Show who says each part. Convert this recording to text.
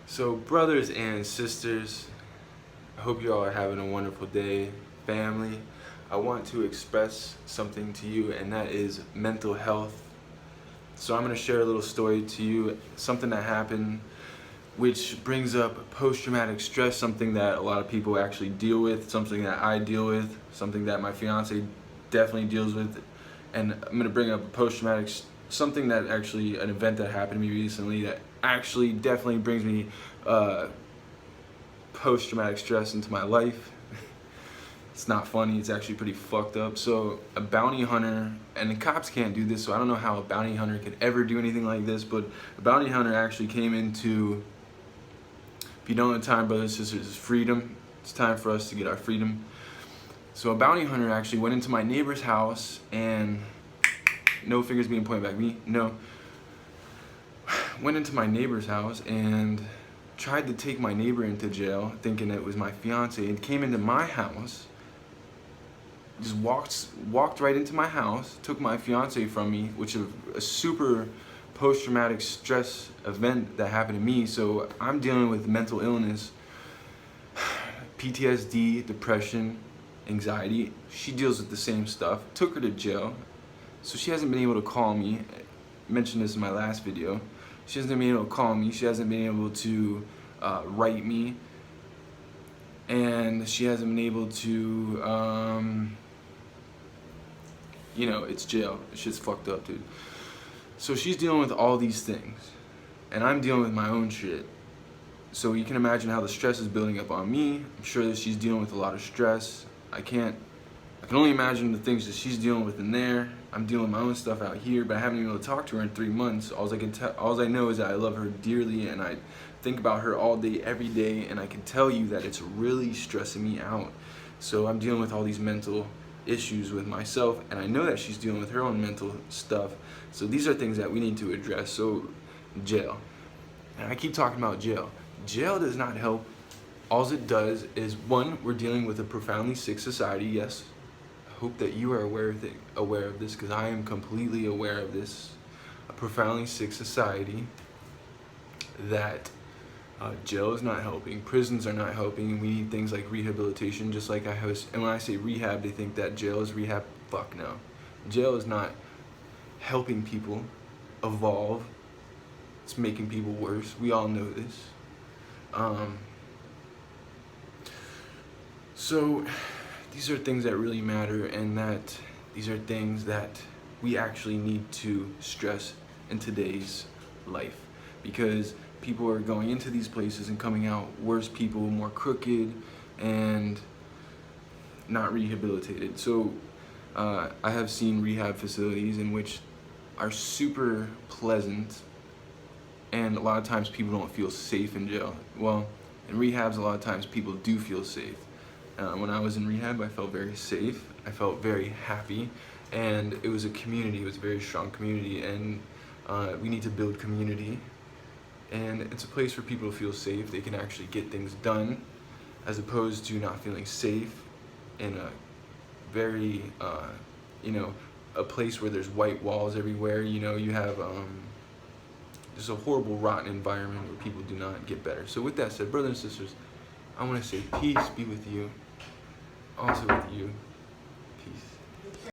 Speaker 1: So brothers and sisters, I hope you all are having a wonderful day. Family, I want to express something to you, and that is mental health. So I'm going to share a little story to you, something that happened which brings up post-traumatic stress, something that a lot of people actually deal with, something that I deal with, something that my fiance definitely deals with. And I'm going to bring up post-traumatic, something that actually, an event that happened to me recently that actually definitely brings me post-traumatic stress into my life. It's not funny, it's actually pretty fucked up. So a bounty hunter, and the cops can't do this, so I don't know how a bounty hunter could ever do anything like this, but a bounty hunter actually came into, if you don't know the time, brothers and sisters, is freedom. It's time for us to get our freedom. So a bounty hunter actually went into my neighbor's house, and no fingers being pointed back at me, no. Went into my neighbor's house and tried to take my neighbor into jail, thinking it was my fiance, and came into my house, just walked right into my house, took my fiance from me, which is a super post-traumatic stress event that happened to me. So I'm dealing with mental illness, PTSD, depression, anxiety. She deals with the same stuff. Took her to jail, so she hasn't been able to call me. I mentioned this in my last video. She hasn't been able to call me. She hasn't been able to write me, and she hasn't been able to it's jail. Shit's fucked up, dude. So she's dealing with all these things, and I'm dealing with my own shit. So you can imagine how the stress is building up on me. I'm sure that she's dealing with a lot of stress. I can only imagine the things that she's dealing with in there. I'm dealing with my own stuff out here, but I haven't been able to talk to her in 3 months. All I know is that I love her dearly, and I think about her all day, every day, and I can tell you that it's really stressing me out. So I'm dealing with all these mental issues with myself, and I know that she's dealing with her own mental stuff. So these are things that we need to address. So jail, and I keep talking about jail. Jail does not help. All it does is, one, we're dealing with a profoundly sick society. Yes, I hope that you are aware of this, because I am completely aware of this. A profoundly sick society that jail is not helping, prisons are not helping, and we need things like rehabilitation, just like and when I say rehab, they think that jail is rehab. Fuck no. Jail is not helping people evolve. It's making people worse. We all know this. So these are things that really matter, and that these are things that we actually need to stress in today's life, because people are going into these places and coming out worse people, more crooked, and not rehabilitated. So I have seen rehab facilities in which are super pleasant, and a lot of times people don't feel safe in jail. Well, in rehabs, a lot of times people do feel safe. When I was in rehab, I felt very safe, I felt very happy, and it was a community, it was a very strong community, and we need to build community. And it's a place for people to feel safe. They can actually get things done, as opposed to not feeling safe in a very, a place where there's white walls everywhere. You have just a horrible, rotten environment where people do not get better. So with that said, brothers and sisters, I want to say peace be with you, also with you.